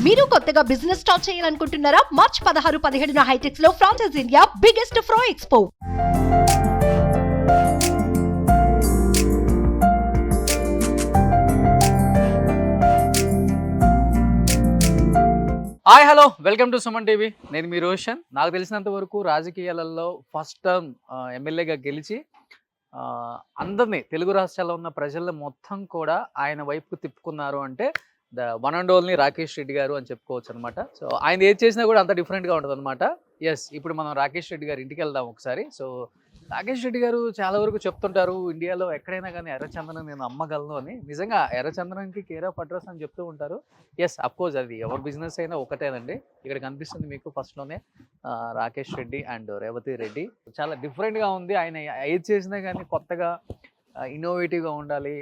మీరు కొత్తగా business start చేయాలనుకుంటున్నారా? మార్చ్ 16-17 హైటెక్స్ లో franchise India biggest ఫ్రో expo. Hi hello welcome to Suman TV. నేను మీ రోషన్. నాకు తెలిసినంత వరకు రాజకీయాలలో ఫస్ట్ టర్మ్ ఎమ్మెల్యేగా గెలిచి అందరినీ తెలుగు రాష్ట్రాల్లో ఉన్న ప్రజల మొత్తం కూడా ఆయన వైపుకు తిప్పుకున్నారు అంటే the one and only Rakesh Reddy గారు అని చెప్పుకోవచ్చు అనమాట. సో ఆయన ఏది చేసినా కూడా అంత డిఫరెంట్గా ఉంటుంది అనమాట. ఎస్, ఇప్పుడు మనం రాకేష్ రెడ్డి గారి ఇంటికి వెళ్దాం ఒకసారి. సో రాకేష్ రెడ్డి గారు చాలా వరకు చెప్తుంటారు, ఇండియాలో ఎక్కడైనా కానీ ఎర్రచందనం నేను అమ్మగలను అని. నిజంగా ఎర్రచందనంకి కేర్ ఆఫ్ అడ్రస్ అని చెప్తూ ఉంటారు. ఎస్, అఫ్కోర్స్ అది ఎవరి బిజినెస్ అయినా ఒకటేనండి. ఇక్కడ కనిపిస్తుంది మీకు ఫస్ట్లోనే రాకేష్ రెడ్డి అండ్ రేవతి రెడ్డి. చాలా డిఫరెంట్గా ఉంది. ఆయన ఏది చేసినా కానీ కొత్తగా ఇన్నోవేటివ్గా ఉండాలి,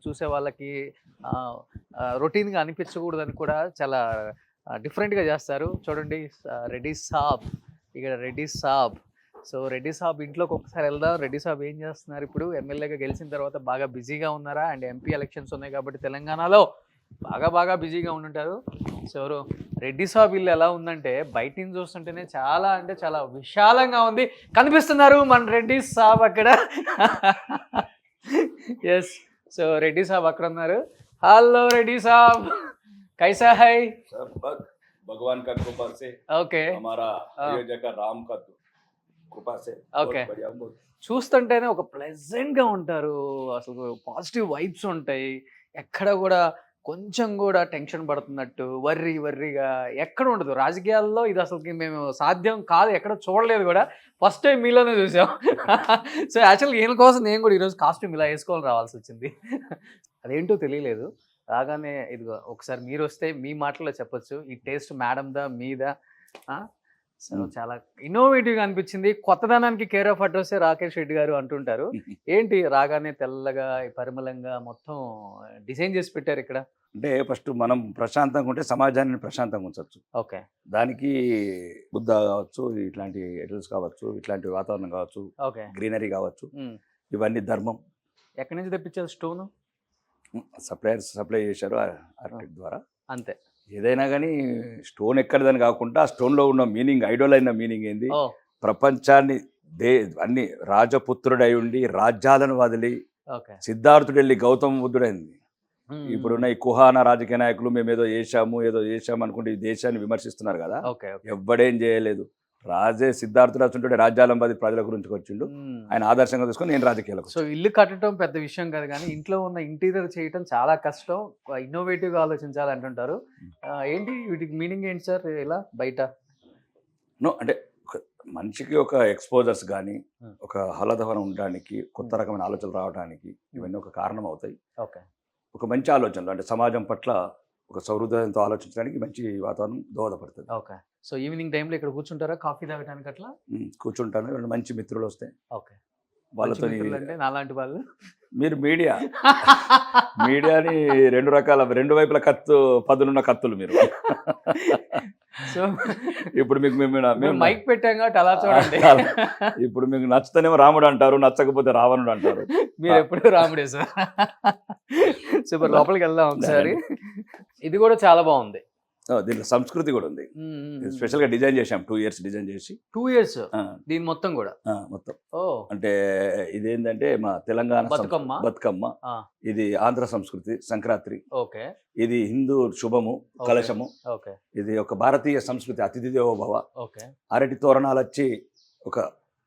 చూసే వాళ్ళకి రొటీన్గా అనిపించకూడదని కూడా చాలా డిఫరెంట్గా చేస్తారు. చూడండి, రెడ్డి సాబ్, ఇక్కడ రెడ్డి సాబ్. సో రెడ్డి సాబ్ ఇంట్లోకి ఒకసారి వెళ్దాం. రెడ్డి సాబ్ ఏం చేస్తున్నారు ఇప్పుడు? ఎమ్మెల్యేగా గెలిచిన తర్వాత బాగా బిజీగా ఉన్నారా? అండ్ ఎంపీ ఎలక్షన్స్ ఉన్నాయి కాబట్టి తెలంగాణలో బాగా బిజీగా ఉండుంటారు. సో రెడ్డి సాబ్ ఇల్లు ఎలా ఉందంటే బయట నుంచి చూస్తుంటేనే చాలా అంటే చాలా విశాలంగా ఉంది. కనిపిస్తున్నారు మన రెడ్డి సాబ్ అక్కడ. ఎస్, సో రెడ్డి సాబ్ అక్కడ ఉన్నారు. హలో రెడ్డి సాబ్, कैसा है? सर भगवान का कृपा से ఓకే, हमारा अयोध्या का राम का कृपा से Okay. बहुत बढ़िया बहुत చూస్తుంటేనే ఒక ప్లెజెంట్ గా ఉంటారు. అసలు పాజిటివ్ వైబ్స్ ఉంటాయి. ఎక్కడ కూడా కొంచెం కూడా టెన్షన్ పడుతున్నట్టు వర్రీగా ఎక్కడ ఉండదు. రాజకీయాల్లో ఇది అసలుకి మేము సాధ్యం కాదు, ఎక్కడ చూడలేదు కూడా. ఫస్ట్ టైం మీలోనే చూసాం. సో యాక్చువల్గా ఈయన కోసం నేను కూడా ఈరోజు కాస్ట్యూమ్ ఇలా వేసుకోవాలి రావాల్సి వచ్చింది. అదేంటో తెలియలేదు. రాగానే ఇదిగో ఒకసారి మీరు వస్తే మీ మాటల్లో చెప్పొచ్చు, ఈ టేస్ట్ మేడందా మీదా? సో చాలా ఇన్నోవేటివ్గా అనిపించింది. కొత్తదనానికి care of address Rakesh Reddy గారు అంటుంటారు. ఏంటి రాగానే తెల్లగా పరిమళంగా మొత్తం డిజైన్ చేసి పెట్టారు ఇక్కడ? అంటే ఫస్ట్ మనం ప్రశాంతంగా ఉంటే సమాజాన్ని ప్రశాంతంగా ఉంచవచ్చు. ఓకే, దానికి బుద్ధ కావచ్చు, ఇట్లాంటి ఎటల్స్ కావచ్చు, ఇట్లాంటి వాతావరణం కావచ్చు, ఓకే, గ్రీనరీ కావచ్చు, ఇవన్నీ ధర్మం. ఎక్కడి నుంచి తెప్పించారు స్టోను? సప్లై చేశారు ఆర్కిటెక్ట్ ద్వారా. అంతే. ఏదైనా కానీ స్టోన్ ఎక్కడిదని కాకుండా ఆ స్టోన్లో ఉన్న మీనింగ్, ఐడోల్ అయిన మీనింగ్ ఏంది? ఓ ప్రపంచాన్ని అన్ని రాజపుత్రుడై ఉండి రాజ్యాలను వదిలి ఓకే, సిద్ధార్థుడు వెళ్ళి గౌతమ బుద్ధుడైంది. ఇప్పుడున్న ఈ కుహాన రాజకీయ నాయకులు మేము ఏదో చేశాము అనుకుంటే ఈ దేశాన్ని విమర్శిస్తున్నారు కదా. ఓకే, ఎవ్వడేం చేయలేదు. రాజే సిద్ధార్థుడు అసంటే రాజ్యాలం పది ప్రజల గురించి వచ్చిండు. ఆయన ఆదర్శంగా తీసుకొని నేను రాజకీయాలకు. సో ఇల్లు కట్టడం పెద్ద విషయం కాదు, కానీ ఇంట్లో ఉన్న ఇంటీరియర్ చేయటం చాలా కష్టం. ఇన్నోవేటివ్గా ఆలోచించాలి అంటుంటారు. ఏంటి వీటికి మీనింగ్ ఏంటి సార్ ఇలా బయట? అంటే మనిషికి ఒక ఎక్స్పోజర్స్ కానీ ఒక ఆహ్లాదకరం ఉండడానికి, కొత్త రకమైన ఆలోచనలు రావడానికి ఇవన్నీ ఒక కారణం అవుతాయి. ఓకే, ఒక మంచి ఆలోచనలు అంటే సమాజం పట్ల ఒక సౌహృదయంతో ఆలోచించడానికి మంచి వాతావరణం దోహదపడుతుంది. ఓకే. సో ఈవినింగ్ టైంలో ఇక్కడ కూర్చుంటారా కాఫీ తాగడానికి అట్లా? కూర్చుంటాను. ఎవరైనా మంచి మిత్రులు వస్తే ఓకే, వాళ్ళతో. అంటే నాలాంటి వాళ్ళు మీరు మీడియాని రెండు వైపుల పదులున్న కత్తులు మీరు. సో ఇప్పుడు మీకు మేము మైక్ పెట్టాం కాబట్టి అలా చూడండి. ఇప్పుడు మీకు నచ్చుతేనేమో రాముడు అంటారు, నచ్చకపోతే రావణుడు అంటారు. మీరు ఎప్పుడు రాముడే సార్. సూపర్, లోపలికి వెళ్దాం ఒకసారి. ఇది కూడా చాలా బాగుంది. దీంట్లో సంస్కృతి కూడా ఉంది. స్పెషల్ గా డిజైన్ చేసాం, 2 years డిజైన్ చేసి. 2 years దీని మొత్తం కూడా మొత్తం. ఓ అంటే ఇదేంటంటే మా తెలంగాణ బతుకమ్మ, ఇది ఆంధ్ర సంస్కృతి సంక్రాంతి, ఓకే, ఇది హిందూ శుభము కలశము, ఓకే, ఇది ఒక భారతీయ సంస్కృతి అతిథి దేవో భవ. ఓకే, అరటి తోరణాలు వచ్చి ఒక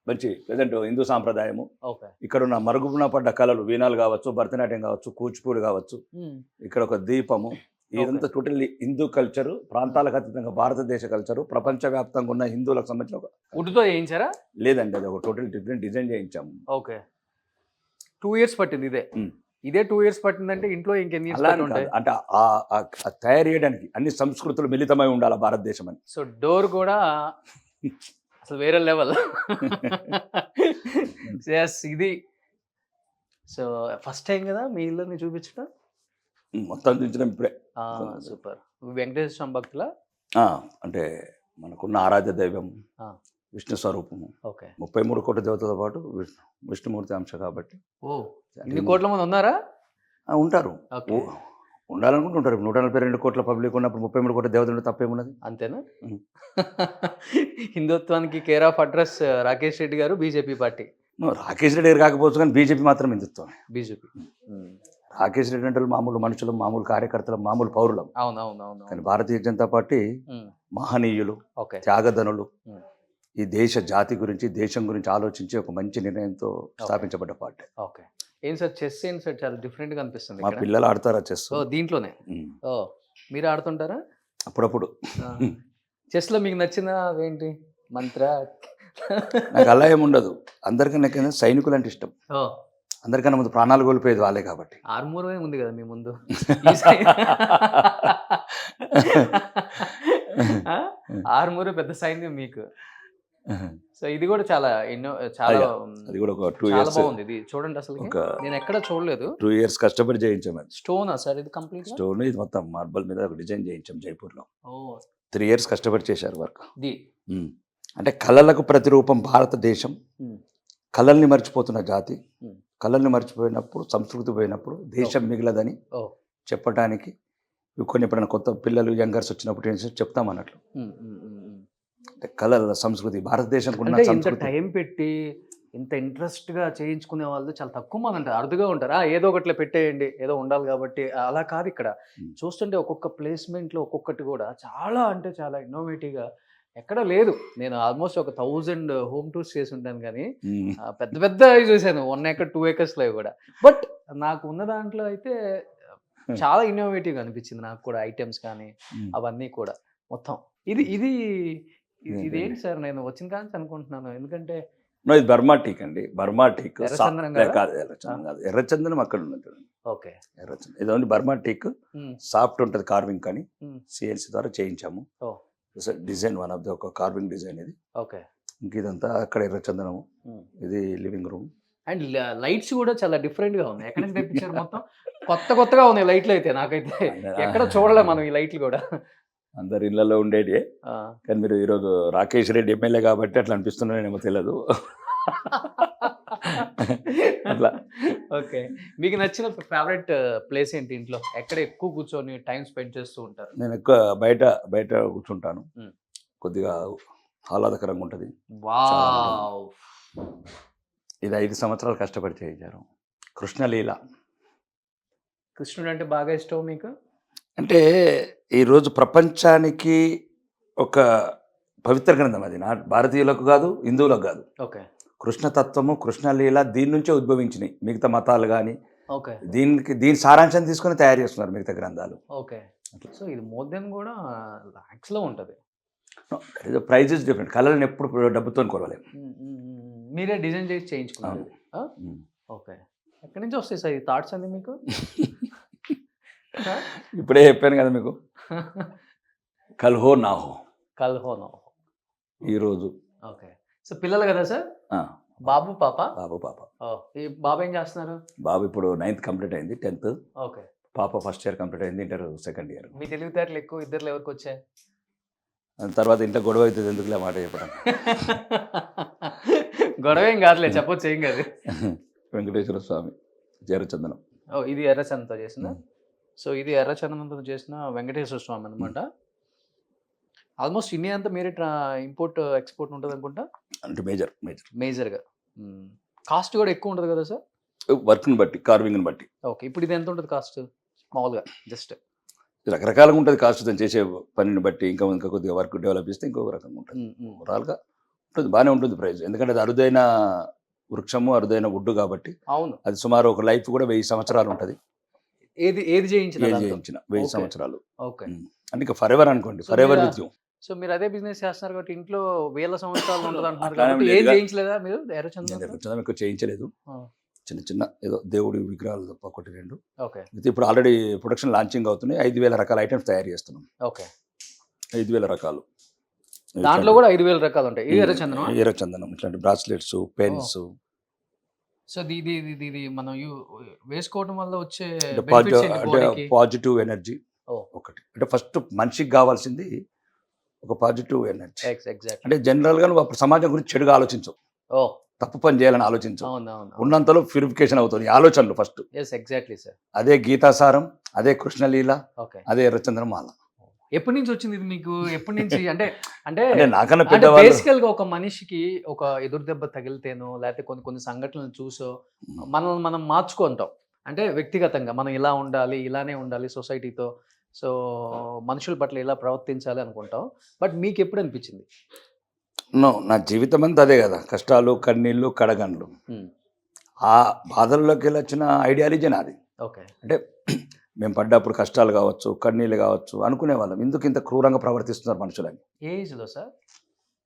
మంచి ప్రజెంట్ హిందూ సాంప్రదాయము. ఓకే, ఇక్కడ ఉన్న మరుగున పడ్డ కళలు, వీణాలు కావచ్చు, భరతనాట్యం కావచ్చు, కూచిపూడి కావచ్చు, ఇక్కడ ఒక దీపము. ఇదంతా టోటల్లీ హిందూ కల్చరు, ప్రాంతాలకు అతీతంగా భారతదేశ కల్చరు, ప్రపంచవ్యాప్తంగా ఉన్న హిందువులకు సంబంధించిన వుడ్తో చేయించారా? లేదండి, అది ఒక టోటల్ డిఫరెంట్ డిజైన్ చేయించాము. ఓకే, 2 years పట్టింది. ఇదే 2 years పట్టిందంటే ఇంట్లో ఇంకెన్ని ఉంటాయి అంటే తయారు చేయడానికి అన్ని సంస్కృతులు మిళితమై ఉండాలి భారతదేశం అని. సో డోర్ కూడా అసలు వేరే లెవెల్. ఎస్, ఇది సో ఫస్ట్ టైం కదా మీ ఇల్లుని చూపించడం? మొత్తం చూపించడం ఇప్పుడే. సూపర్. వెంకటేశ్వర స్వామి భక్తుల అంటే మనకున్న ఆరాధ్య దైవం విష్ణు స్వరూపము. ఓకే, 33 కోట్ల దేవతలతో పాటు విష్ణుమూర్తి అంశ కాబట్టి. ఓ, ఇన్ని కోట్ల మంది ఉన్నారా? ఉంటారు. ఉండాలనుకుంటుంటారు. 142 కోట్ల పబ్లిక్ ఉన్నప్పుడు 33 కోట్ల దేవతలు తప్పేమున్నది? అంతేనా? ఉం. హిందుత్వానికి care of address Rakesh Reddy గారు బీజేపీ పార్టీ. రాకేష్ రెడ్డి గారు కాకపోవచ్చు కానీ బీజేపీ మాత్రం హిందుత్వం. బీజేపీ. రాకేష్ రెడ్డి అంటే మామూలు మనుషులు, మామూలు కార్యకర్తలు, మామూలు పౌరులం. అవునవునవును. కానీ భారతీయ జనతా పార్టీ మహనీయులు, ఓకే. త్యాగధనులు, ఉం. ఈ దేశ జాతి గురించి, దేశం గురించి ఆలోచించి ఒక మంచి నిర్ణయంతో స్థాపించబడ్డ పార్టీ. ఓకే. ఏం సార్ చెస్ ఏంటి సార్ చాలా డిఫరెంట్ గా అనిపిస్తుంది మా ఇక్కడ. పిల్లలు ఆడతారా చెస్? ఓ దీంట్లోనే. ఓ మీరు ఆడుతుంటారా? అప్పుడప్పుడు. చెస్ లో మీకు నచ్చిన ఏంటి మంత్ర? నాకు అలా ఏముండదు. అందరికన్నా సైనికులు అంటే ఇష్టం. ఓ అందరికన్నా ముందు ప్రాణాలు కోల్పోయేది వాళ్ళే కాబట్టి. ఆర్మూర్ ఉంది కదా మీ ముందు. ఆర్మూర్ పెద్ద సైన్యం మీకు. సో ఇది కూడా చాలా చాలా అది కూడా ఒక 2 చాలా ఇయర్స్ బాగుంది. ఇది చూడండి అసలు నేను ఎక్కడ చూడలేదు. 2 ఇయర్స్ కష్టపడి చేయించాం. అది స్టోనా సార్ ఇది కంప్లీట్ స్టోన్, ఇది మొత్తం మార్బల్ మీద ఒక డిజైన్ చేయించాం జైపూర్లో. ఓ 3 ఇయర్స్ కష్టపడి చేశారు వర్క్. ఇది అంటే కళలకు ప్రతిరూపం భారతదేశం. కళల్ని మర్చిపోతున్న జాతి. కళల్ని మర్చిపోయినప్పుడు, సంస్కృతి పోయినప్పుడు దేశం మిగలదని ఓ చెప్పడానికి కొన్ని ఎప్పుడైనా కొత్త పిల్లలు యంగర్స్ వచ్చినప్పుడు చెప్తాం అన్నట్లు. అంటే కళల సంస్కృతి భారతదేశం అంటే ఇంత టైం పెట్టి ఇంత ఇంట్రెస్ట్ గా చేయించుకునే వాళ్ళు చాలా తక్కువ మంది ఉంటారు, అరుదుగా ఉంటారు. ఏదో ఒకటిలో పెట్టేయండి, ఏదో ఉండాలి కాబట్టి. అలా కాదు ఇక్కడ చూస్తుంటే ఒక్కొక్క ప్లేస్మెంట్ లో ఒక్కొక్కటి కూడా చాలా అంటే చాలా ఇన్నోవేటివ్ గా ఎక్కడ లేదు. నేను ఆల్మోస్ట్ ఒక 1000 హోమ్ టూర్స్ చేసి ఉంటాను కానీ పెద్ద పెద్ద చూశాను 1 acre 2 acres లో కూడా. బట్ నాకు ఉన్న దాంట్లో అయితే చాలా ఇన్నోవేటివ్ గా అనిపించింది నాకు కూడా. ఐటమ్స్ కానీ అవన్నీ కూడా మొత్తం ఇది ఇది ఇదేంటి సార్? నేను వచ్చిన కానీ అనుకుంటున్నాను. ఎందుకంటే ఇది బర్మా టీక్ అండి. బర్మా టీక్ ఎర్రచందనం కాదు, ఎర్రచందనం కాదు. ఎర్రచందనం అక్కడ ఉన్నది. ఓకే. ఎర్రచందనం ఇది ఓన్లీ బర్మా టీక్. సాఫ్ట్ ఉంటుంది కార్వింగ్ కానీ సిఎల్సి ద్వారా చేయించాము. డిజైన్ వన్ ఆఫ్ ది ఒక కార్వింగ్ డిజైన్ ఇది. ఓకే. ఇంక ఇదంతా అక్కడ ఎర్రచందనము. ఇది లివింగ్ రూమ్. అండ్ లైట్స్ కూడా చాలా డిఫరెంట్ గా ఉన్నాయి. ఎక్కడ నుంచి తెప్పించారు? మొత్తం కొత్తగా ఉన్నాయి లైట్లు అయితే. నాకైతే ఎక్కడ చూడలే మనం ఈ లైట్లు కూడా. అందరి ఇళ్లలో ఉండేది. కానీ మీరు ఈరోజు రాకేష్ రెడ్డి ఎమ్మెల్యే కాబట్టి అట్లా అనిపిస్తున్నానేమో తెలియదు. అట్లా. ఓకే. మీకు నచ్చిన ఫేవరెట్ ప్లేస్ ఏంటి ఇంట్లో? ఎక్కడ ఎక్కువ కూర్చొని టైం స్పెండ్ చేస్తూ ఉంటారు? నేను ఎక్కువ బయట కూర్చుంటాను. కొద్దిగా ఆహ్లాదకరంగా ఉంటుంది. వావ్. ఇది 5 సంవత్సరాలు కష్టపడి చేయించారు. కృష్ణలీల. కృష్ణుడు అంటే బాగా ఇష్టం మీకు? అంటే ఈరోజు ప్రపంచానికి ఒక పవిత్ర గ్రంథం అది. భారతీయులకు కాదు, హిందువులకు కాదు. ఓకే. కృష్ణతత్వము, కృష్ణలీల దీని నుంచే ఉద్భవించినాయి. మిగతా మతాలు కానీ ఓకే దీని సారాంశం తీసుకొని తయారు చేస్తున్నారు మిగతా గ్రంథాలు. ఓకే. సో ఇది మోర్ దెన్ కూడా లాక్స్ లో ఉంటుంది. Prices different. కళలను ఎప్పుడు డబ్బుతో కొనలేము. మీరే డిజైన్ చేసి చేయించుకున్నారు. ఓకే. ఎక్కడి నుంచి వస్తాయి సార్ ఈ థాట్స్ అన్ని మీకు? ఇప్పుడే చెప్పాను కదా మీకు. కల్హో నాహో ఈరోజు. ఓకే. సో పిల్లలు కదా సార్? బాబు పాప? బాబు. ఈ బాబు ఏం చేస్తున్నారు? బాబు ఇప్పుడు 9th కంప్లీట్ అయింది, 10th. ఓకే. పాప ఫస్ట్ ఇయర్ కంప్లీట్ అయింది, ఇంటర్ సెకండ్ ఇయర్. మీ తెలివితేటలు ఎక్కువ ఇద్దరు ఎవరికి వచ్చాయి? తర్వాత ఇంట్లో గొడవ అవుతుంది, ఎందుకులే మాట చెప్పడం. గొడవ ఏం కాదులే, చెప్పొచ్చు, ఏం కాదు. వెంకటేశ్వర స్వామి ఎర్రచందనం. ఇది ఎర్రచందనంతో చేసిన. సో ఇది ఎర్రచందనంతో చేసిన వెంకటేశ్వర స్వామి అనమాట. ఆల్మోస్ట్ ఇండియా అంతా మీరే ఇంపోర్ట్ ఎక్స్పోర్ట్ ఉంటుంది అనుకుంటా. అంటే మేజర్గా. కాస్ట్ కూడా ఎక్కువ ఉంటుంది కదా సార్? వర్క్ని బట్టి, కార్వింగ్ని బట్టి. ఓకే. ఇప్పుడు ఇది ఎంత ఉంటుంది కాస్ట్ మామూలుగా? జస్ట్ రకరకాలుగా ఉంటుంది కాస్ట్. దాన్ని చేసే పనిని బట్టి ఇంకా కొద్దిగా వర్క్ డెవలప్ చేస్తే ఇంకొక రకంగా ఉంటుంది. ఓవరాల్గా ఉంటుంది, బాగానే ఉంటుంది ప్రైస్. ఎందుకంటే అది అరుదైన వృక్షము, అరుదైన వుడ్ కాబట్టి. అవును. అది సుమారు ఒక లైఫ్ కూడా 1000 సంవత్సరాలు ఉంటుంది. ఏది చేయించిన 1000 సంవత్సరాలు. ఓకే. అంటే ఇంకా ఫర్ ఎవర్ అనుకోండి, for ever with you. So మీరు అదే బిజినెస్ చేస్తున్నారు కాబట్టి ఇంట్లో 1000 సంవత్సరాలు ఉంటుంది అంటున్నారు కాబట్టి ఏం చేయించలేదా మీరు? ఎర్రచందనం ఎక్కువ చేయించలేదు. చిన్న ఏదో దేవుడి విగ్రహాలు తప్ప 1-2. ఓకే. ఇప్పుడు ఆల్రెడీ ప్రొడక్షన్ లాంచింగ్ అవుతున్నాయి. 5000 రకాల ఐటమ్స్ తయారు చేస్తున్నాం. ఓకే. 5000 రకాలు. దాంట్లో కూడా 5000 రకాలు ఉంటాయి. ఎర్రచందనం ఇట్లాంటి బ్రాస్లెట్స్, పెన్స్. సో ఇది మనం వేసుకోవడం వల్ల వచ్చే పాజిటివ్ ఎనర్జీ ఒకటి. అంటే ఫస్ట్ మనిషికి కావాల్సింది ఒక పాజిటివ్ ఎనర్జీ. ఎగ్జాక్ట్. అంటే జనరల్గా నువ్వు అప్పుడు సమాజం గురించి చెడుగా ఆలోచించవు. తప్పు పని చేయాలని ఆలోచించు. అవునవును. ఉన్నంతలో ప్యూరిఫికేషన్ అవుతుంది ఈ ఆలోచనలు ఫస్ట్. Yes, exactly sir. అదే గీతాసారం, అదే కృష్ణలీల, ఓకే. అదే ఎర్రచంద్రమాల. ఎప్పటి నుంచి వచ్చింది ఇది మీకు? ఎప్పటి నుంచి అంటే అంటే అంటే నాకన్నా అంటే పెద్దవాళ్ళు బేసికల్ గా ఒక మనిషికి ఒక ఎదురు దెబ్బ తగిలితేనో లేకపోతే కొన్ని కొన్ని సంఘటనలు చూసో మనల్ని మనం మార్చుకుంటాం. అంటే వ్యక్తిగతంగా మనం ఇలా ఉండాలి, ఇలానే ఉండాలి సొసైటీతో, సో మనుషుల పట్ల ఇలా ప్రవర్తించాలి అనుకుంటాం. బట్ మీకు ఎప్పుడు అనిపించింది? నా జీవితం అంతా అదే కదా, కష్టాలు, కన్నీళ్ళు, కడగండ్లు. ఆ బాధల్లోకి వెళ్ళి వచ్చిన ఐడియాలజీ నాది. ఓకే. అంటే మేము పడ్డప్పుడు కష్టాలు కావచ్చు, కన్నీళ్ళు కావచ్చు అనుకునేవాళ్ళం, ఎందుకు ఇంత క్రూరంగా ప్రవర్తిస్తున్నారు మనుషులని. ఏ ఏజ్లో సార్?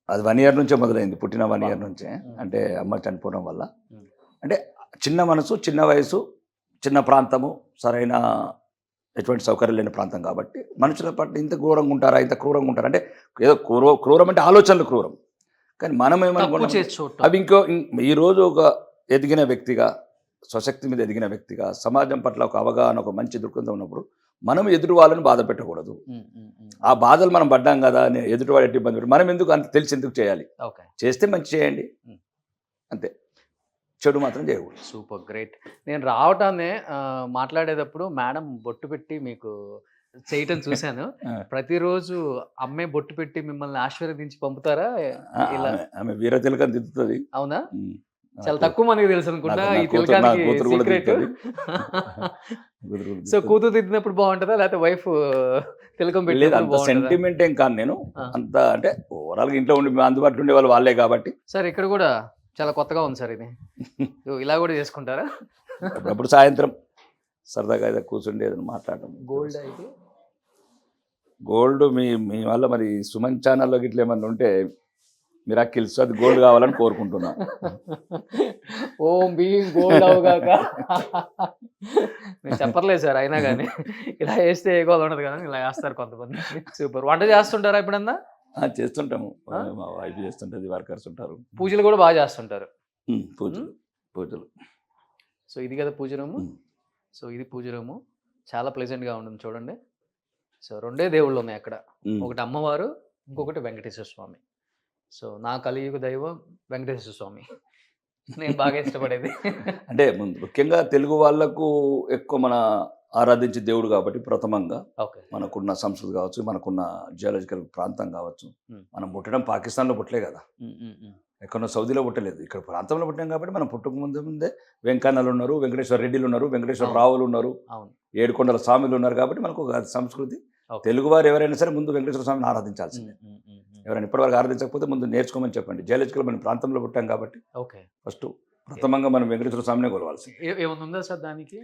అది 1 year నుంచే మొదలైంది, పుట్టిన 1 year నుంచే. అంటే అమ్మ చనిపోవడం వల్ల. అంటే చిన్న మనసు, చిన్న వయసు, చిన్న ప్రాంతము, సరైన ఎటువంటి సౌకర్యం లేని ప్రాంతం కాబట్టి మనుషుల పట్ల ఇంత క్రూరంగా ఉంటారా, ఇంత క్రూరంగా ఉంటారా అంటే ఏదో క్రూరం అంటే ఆలోచనలు క్రూరం. కానీ మనం ఏమనుకుంటాం, అవి ఈరోజు ఒక ఎదిగిన వ్యక్తిగా, స్వశక్తి మీద ఎదిగిన వ్యక్తిగా, సమాజం పట్ల ఒక అవగాహన, ఒక మంచి దృక్పథం ఉన్నప్పుడు మనం ఎదుటి వాళ్ళని బాధ పెట్టకూడదు. ఆ బాధలు మనం పడ్డాం కదా అని ఎదుటివాడు ఎట్టి ఇబ్బంది పెట్టి మనం ఎందుకు అంత తెలిసి ఎందుకు చేయాలి? చేస్తే మంచి చేయండి అంతే, చెడు మాత్రం చేయకూడదు. Super, great. నేను రావటాన్ని మాట్లాడేటప్పుడు మేడం బొట్టు పెట్టి మీకు చేయటం చూశాను. ప్రతిరోజు అమ్మే బొట్టు పెట్టి మిమ్మల్ని ఆశీర్వదించి పంపుతారా? ఇలా ఆమె వీర తిలకం దిద్దుతుంది. అవునా? చాలా తక్కువ మందికి తెలుసు అనుకుంటా ఈ తిలకానికి సీక్రెట్. సో కూతురు దిద్దినప్పుడు బాగుంటుందా లేకపోతే వైఫ్ తిలకం పెట్టలేదు? అంత సెంటిమెంట్ ఏం కాదు నేను, అంత అంటే ఓవరాల్ గా ఇంట్లో ఉండి అందుబాటులో ఉండే వాళ్ళు వాళ్ళే కాబట్టి. సార్ ఇక్కడ కూడా చాలా కొత్తగా ఉంది సార్ ఇది. ఇలా కూడా చేసుకుంటారా? అప్పుడు సాయంత్రం సరదాగా ఏదో కూర్చుండి ఏదైనా మాట్లాడటం. గోల్డ్ అయితే గోల్డ్ మీ వల్ల మరి సుమన్ ఛానల్లో గిట్ల ఏమన్నా ఉంటే మిరాకిల్స్, అది గోల్డ్ కావాలని కోరుకుంటున్నా. ఓం బీయింగ్ గోల్డ్ అవగాక. నేను చెప్పర్లేదు సార్, అయినా కానీ ఇలా వేస్తే ఏ గోల్డ్ ఉండదు కదా, ఇలా వేస్తారు కొంతమంది. సూపర్. వంట చేస్తుంటారా ఎప్పుడన్నా? చేస్తుంటాము, మా వైఫ్ చేస్తుంటుంది, వర్కర్స్ ఉంటారు. పూజలు కూడా బాగా చేస్తుంటారు. పూజలు. సో ఇది కదా పూజ రూము. సో ఇది పూజ రూము, చాలా ప్లెజెంట్గా ఉంటుంది చూడండి. సో 2 దేవుళ్ళు ఉన్నాయి అక్కడ, ఒకటి అమ్మవారు, ఇంకొకటి వెంకటేశ్వర స్వామి. సో నా కలియుగ దైవం వెంకటేశ్వర స్వామి, నేను బాగా ఇష్టపడేది. అంటే ముఖ్యంగా తెలుగు వాళ్ళకు ఎక్కువ మన ఆరాధించే దేవుడు కాబట్టి ప్రథమంగా మనకున్న సంస్కృతి కావచ్చు, మనకున్న జియాలజికల్ ప్రాంతం కావచ్చు. మనం పుట్టడం పాకిస్తాన్లో పుట్టలే కదా, ఎక్కడో సౌదీలో పుట్టలేదు, ఇక్కడ ప్రాంతంలో పుట్టాం కాబట్టి మనం పుట్టక ముందే వెంకన్నలు ఉన్నారు, వెంకటేశ్వర రెడ్డిలు ఉన్నారు, వెంకటేశ్వర రావులు ఉన్నారు, 7 కొండల స్వామిలు ఉన్నారు. కాబట్టి మనకు ఒక సంస్కృతి. తెలుగువారు ఎవరైనా సరే ముందు వెంకటేశ్వర స్వామిని ఆరాధించాల్సిందే. ఎవరైనా ఇప్పటివరకు ఆరాధించకపోతే ముందు నేర్చుకోమని చెప్పండి. జియాలజికల్ మనం ప్రాంతంలో పుట్టాం కాబట్టి ఫస్ట్ ప్రథమంగా మనం వెంకటేశ్వర స్వామినే కొలవాల్సింది. ఏమన్నా సార్ దానికి?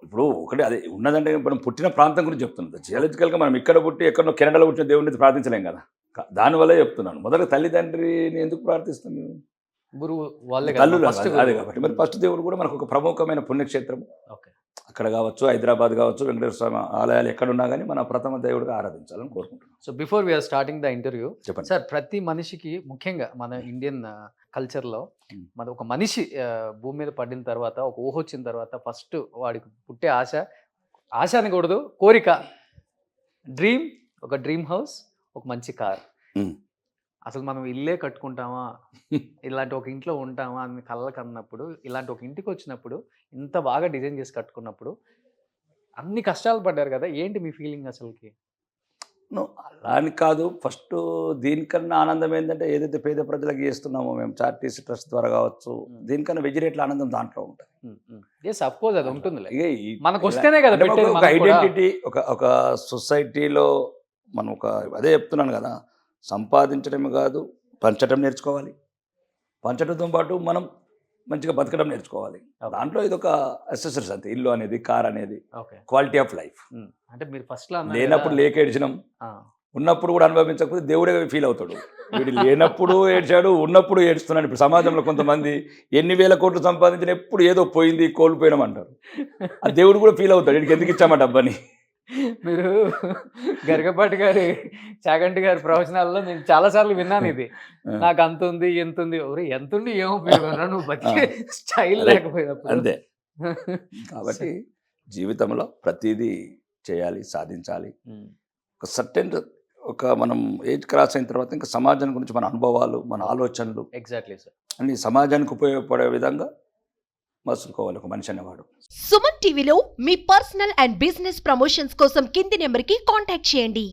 ఇప్పుడు ఒకటి అదే ఉన్నదంటే మనం పుట్టిన ప్రాంతం గురించి చెప్తున్నది. జియాలజికల్గా మనం ఇక్కడ పుట్టి ఎక్కడో కెనడాలో పుట్టిన దేవుడిని ప్రార్థించలేం కదా, దానివల్లే చెప్తున్నాను. మొదట తల్లిదండ్రిని ఎందుకు ప్రార్థిస్తాం? గురువు వాళ్ళే తల్లులు అదే కాబట్టి మరి ఫస్ట్ దేవుడు కూడా మనకు ఒక ప్రముఖమైన పుణ్యక్షేత్రం. అక్కడ కావచ్చు, హైదరాబాద్ కావచ్చు, వెంకటేశ్వర స్వామి ఆలయాలు ఎక్కడున్నా కానీ మన ప్రథమ దేవుడిగా ఆరాధించాలని కోరుకుంటున్నాం. So before we are starting the interview, చెప్పండి సార్, ప్రతి మనిషికి ముఖ్యంగా మన ఇండియన్ కల్చర్లో మన ఒక మనిషి భూమి మీద పడిన తర్వాత, ఒక ఊహ వచ్చిన తర్వాత ఫస్ట్ వాడికి పుట్టే ఆశ అనకూడదు, కోరిక, డ్రీమ్, ఒక డ్రీమ్ హౌస్, ఒక మంచి కార్. అసలు మనం ఇల్లే కట్టుకుంటామా, ఇలాంటి ఒక ఇంట్లో ఉంటామా అని కళ్ళకు అన్నప్పుడు, ఇలాంటి ఒక ఇంటికి వచ్చినప్పుడు, ఇంత బాగా డిజైన్ చేసి కట్టుకున్నప్పుడు అన్ని కష్టాలు పడ్డారు కదా, ఏంటి మీ ఫీలింగ్ అసలుకి? అలా అని కాదు, ఫస్ట్ దీనికన్నా ఆనందం ఏంటంటే ఏదైతే పేద ప్రజలకు చేస్తున్నామో మేము చారిటీస్ ట్రస్ట్ ద్వారా కావచ్చు, దీనికన్నా వెజిరేట్ల ఆనందం దాంట్లో ఉంటుంది. అది ఉంటుంది, మనకు వస్తేనే కదా ఒక ఐడెంటిటీ, ఒక సొసైటీలో మనం ఒక అదే చెప్తున్నాను కదా, సంపాదించడమే కాదు పంచడం నేర్చుకోవాలి, పంచడంతో పాటు మనం మంచిగా బతకడం నేర్చుకోవాలి. దాంట్లో ఇది ఒక అసెసరీస్ అంతే, ఇల్లు అనేది, కార్ అనేది, క్వాలిటీ ఆఫ్ లైఫ్. అంటే మీరు ఫస్ట్ లేనప్పుడు లేక ఏడ్చినాం, ఉన్నప్పుడు కూడా అనుభవించకపోతే దేవుడే ఫీల్ అవుతాడు. వీడు లేనప్పుడు ఏడ్చాడు, ఉన్నప్పుడు ఏడుస్తున్నాడు. ఇప్పుడు సమాజంలో కొంతమంది ఎన్ని వేల కోట్లు సంపాదించిన ఎప్పుడు ఏదో పోయింది, కోల్పోయినాం అంటారు. ఆ దేవుడు కూడా ఫీల్ అవుతాడు, వీడికి ఎందుకు ఇచ్చామా డబ్బని. మీరు గరికపాటి గారి, చాగంటి గారి ప్రవచనాల్లో నేను చాలాసార్లు విన్నాను ఇది. నాకు అంత ఉంది, ఎంత ఉంది, ఎంత ఉంది ఏమో, నువ్వు బతికే స్టైల్ లేకపోయినప్పుడు అంతే. కాబట్టి జీవితంలో ప్రతిదీ చేయాలి, సాధించాలి. ఒక సర్టెన్ ఒక ఒక మనం ఏజ్ క్రాస్ అయిన తర్వాత ఇంకా సమాజం గురించి మన అనుభవాలు, మన ఆలోచనలు ఎగ్జాక్ట్లీ సార్. అన్ని సమాజానికి ఉపయోగపడే విధంగా మసులుకోవాలి ఒక మనిషి అనేవాడు. సుమన్ టీవీలో మీ పర్సనల్ అండ్ బిజినెస్ ప్రమోషన్స్ కోసం కింది నెంబర్కి కాంటాక్ట్ చేయండి.